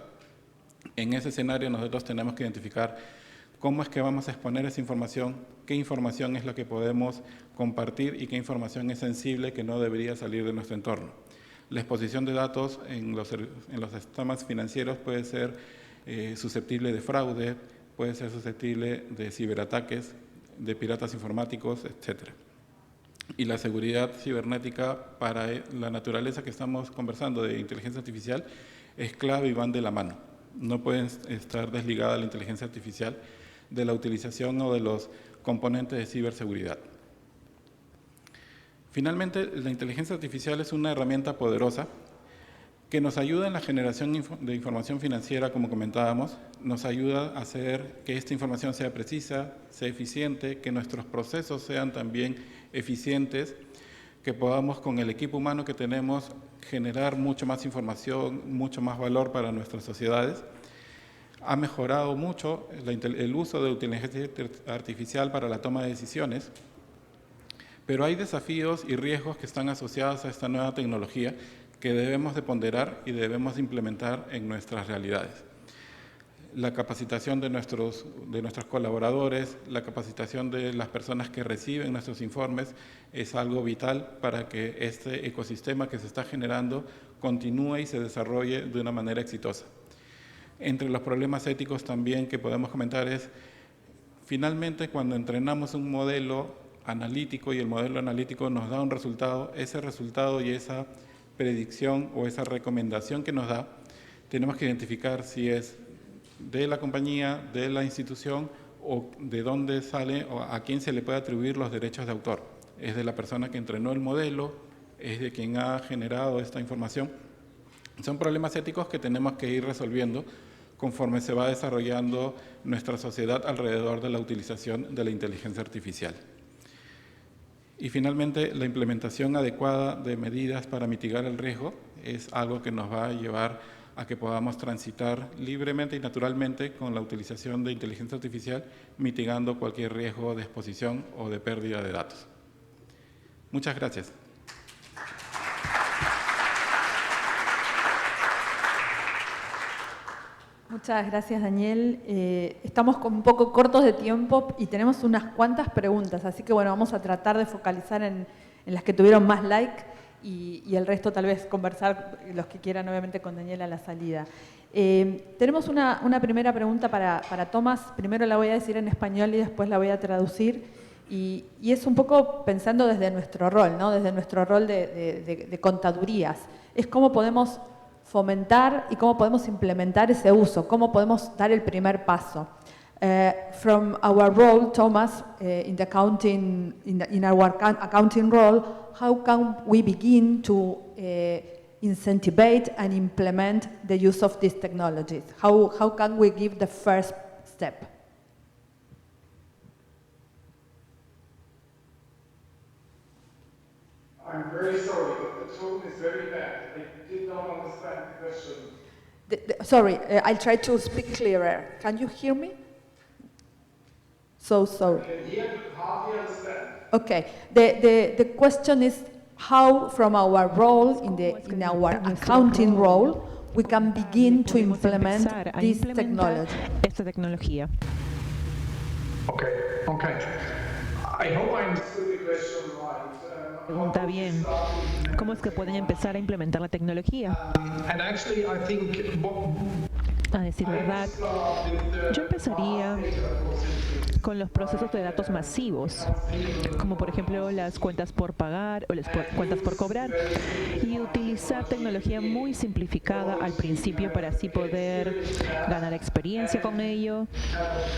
En ese escenario nosotros tenemos que identificar cómo es que vamos a exponer esa información, qué información es la que podemos compartir y qué información es sensible que no debería salir de nuestro entorno. La exposición de datos en los sistemas financieros puede ser susceptible de fraude, puede ser susceptible de ciberataques, de piratas informáticos, etc. Y la seguridad cibernética para la naturaleza que estamos conversando de inteligencia artificial es clave y van de la mano. No pueden estar desligada la inteligencia artificial de la utilización o de los componentes de ciberseguridad. Finalmente, la inteligencia artificial es una herramienta poderosa que nos ayuda en la generación de información financiera, como comentábamos, nos ayuda a hacer que esta información sea precisa, sea eficiente, que nuestros procesos sean también eficientes, que podamos con el equipo humano que tenemos generar mucho más información, mucho más valor para nuestras sociedades. Ha mejorado mucho el uso de inteligencia artificial para la toma de decisiones, pero hay desafíos y riesgos que están asociados a esta nueva tecnología que debemos de ponderar y debemos de implementar en nuestras realidades. La capacitación de nuestros colaboradores, la capacitación de las personas que reciben nuestros informes es algo vital para que este ecosistema que se está generando continúe y se desarrolle de una manera exitosa. Entre los problemas éticos también que podemos comentar es, finalmente, cuando entrenamos un modelo analítico y el modelo analítico nos da un resultado, ese resultado y esa predicción o esa recomendación que nos da, tenemos que identificar si es de la compañía, de la institución o de dónde sale o a quién se le puede atribuir los derechos de autor. ¿Es de la persona que entrenó el modelo? ¿Es de quien ha generado esta información? Son problemas éticos que tenemos que ir resolviendo conforme se va desarrollando nuestra sociedad alrededor de la utilización de la inteligencia artificial. Y finalmente, la implementación adecuada de medidas para mitigar el riesgo es algo que nos va a llevar a que podamos transitar libremente y naturalmente con la utilización de inteligencia artificial, mitigando cualquier riesgo de exposición o de pérdida de datos. Muchas gracias. Muchas gracias, Daniel. Estamos un poco cortos de tiempo y tenemos unas cuantas preguntas, así que bueno, vamos a tratar de focalizar en las que tuvieron más like y el resto tal vez conversar, los que quieran obviamente con Daniel a la salida. Tenemos una primera pregunta para Tomás. Primero la voy a decir en español y después la voy a traducir. Y es un poco pensando desde nuestro rol, ¿no? Desde nuestro rol de contadurías. Es cómo podemos fomentar y cómo podemos implementar ese uso, cómo podemos dar el primer paso. From our role, Thomas, in our accounting role, how can we begin to incentivize and implement the use of these technologies? How can we give the first step? I'm very sorry, but the tone is very bad. I did not understand the question. Sorry, I'll try to speak clearer. Can you hear me? So sorry. I can hear but hardly understand. Okay. The question is how, from our role in our accounting role, we can begin to implement this technology. Esta tecnología. Okay. I hope I understood the question right. Pregunta bien, ¿cómo es que pueden empezar a implementar la tecnología? And actually, I think A decir verdad, yo empezaría con los procesos de datos masivos, como por ejemplo las cuentas por pagar o las cuentas por cobrar, y utilizar tecnología muy simplificada al principio para así poder ganar experiencia con ello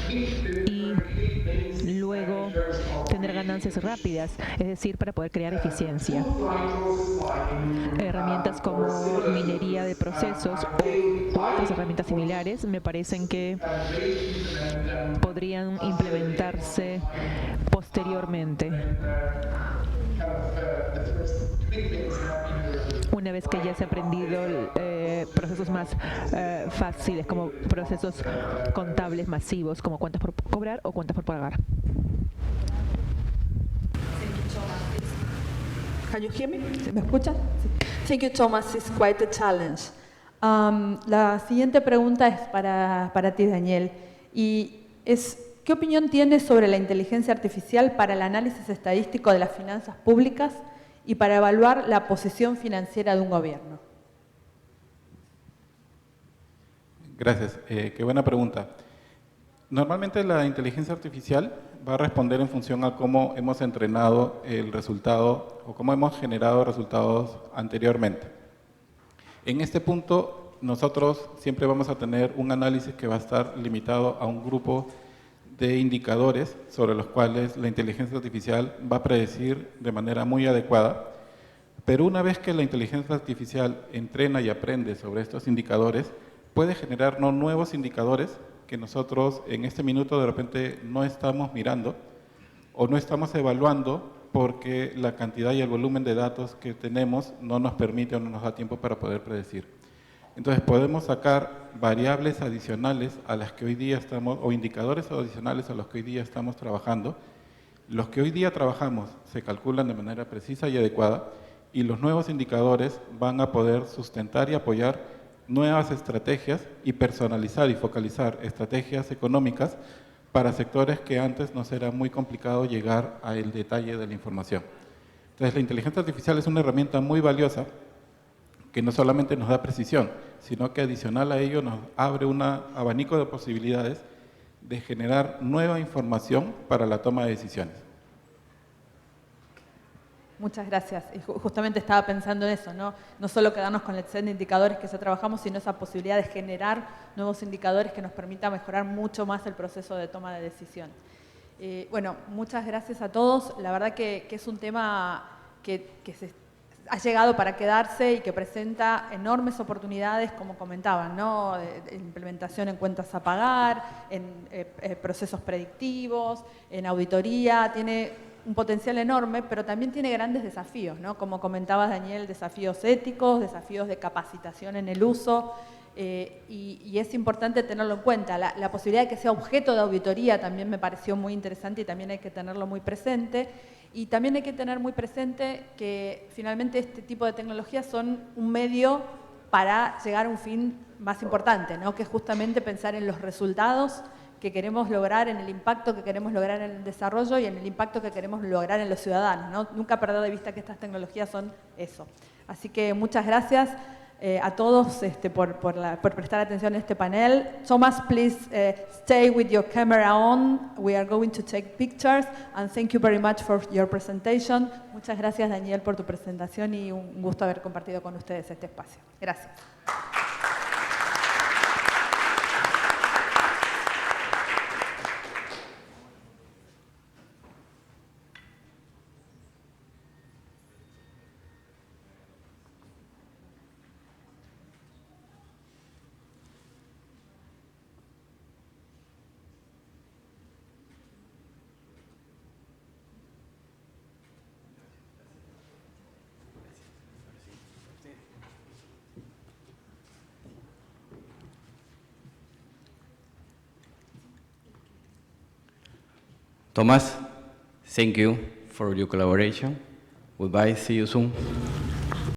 y luego tener ganancias rápidas, es decir, para poder crear eficiencia. Herramientas como minería de procesos o otras herramientas similares me parecen que podrían implementarse posteriormente. Una vez que ya se ha aprendido procesos más fáciles, como procesos contables masivos, como cuentas por cobrar o cuentas por pagar. Can you hear me? ¿Me escuchan? Thank you, Thomas. It's quite a challenge. La siguiente pregunta es para ti, Daniel. Y es, ¿qué opinión tienes sobre la inteligencia artificial para el análisis estadístico de las finanzas públicas y para evaluar la posición financiera de un gobierno? Gracias. Qué buena pregunta. Normalmente la inteligencia artificial va a responder en función a cómo hemos entrenado el resultado o cómo hemos generado resultados anteriormente. En este punto, nosotros siempre vamos a tener un análisis que va a estar limitado a un grupo de indicadores sobre los cuales la inteligencia artificial va a predecir de manera muy adecuada. Pero una vez que la inteligencia artificial entrena y aprende sobre estos indicadores, puede generarnos nuevos indicadores que nosotros en este minuto de repente no estamos mirando o no estamos evaluando porque la cantidad y el volumen de datos que tenemos no nos permite o no nos da tiempo para poder predecir. Entonces podemos sacar variables adicionales a las que hoy día estamos, o indicadores adicionales a los que hoy día estamos trabajando. Los que hoy día trabajamos se calculan de manera precisa y adecuada y los nuevos indicadores van a poder sustentar y apoyar nuevas estrategias y personalizar y focalizar estrategias económicas para sectores que antes nos era muy complicado llegar al detalle de la información. Entonces, la inteligencia artificial es una herramienta muy valiosa que no solamente nos da precisión, sino que adicional a ello nos abre un abanico de posibilidades de generar nueva información para la toma de decisiones. Muchas gracias. Y justamente estaba pensando en eso, ¿no? No solo quedarnos con el set de indicadores que ya trabajamos, sino esa posibilidad de generar nuevos indicadores que nos permita mejorar mucho más el proceso de toma de decisión. Bueno, muchas gracias a todos. La verdad que es un tema que ha llegado para quedarse y que presenta enormes oportunidades, como comentaban, ¿no? De implementación en cuentas a pagar, en procesos predictivos, en auditoría. Tiene un potencial enorme, pero también tiene grandes desafíos, ¿no? Como comentabas, Daniel, desafíos éticos, desafíos de capacitación en el uso, y es importante tenerlo en cuenta. La posibilidad de que sea objeto de auditoría también me pareció muy interesante y también hay que tenerlo muy presente. Y también hay que tener muy presente que finalmente este tipo de tecnologías son un medio para llegar a un fin más importante, ¿no? Que es justamente pensar en los resultados que queremos lograr, en el impacto que queremos lograr en el desarrollo y en el impacto que queremos lograr en los ciudadanos, ¿no? Nunca perder de vista que estas tecnologías son eso. Así que muchas gracias a todos por prestar atención a este panel. Thomas, please stay with your camera on. We are going to take pictures. And thank you very much for your presentation. Muchas gracias, Daniel, por tu presentación y un gusto haber compartido con ustedes este espacio. Gracias. Thomas, thank you for your collaboration. Goodbye, see you soon.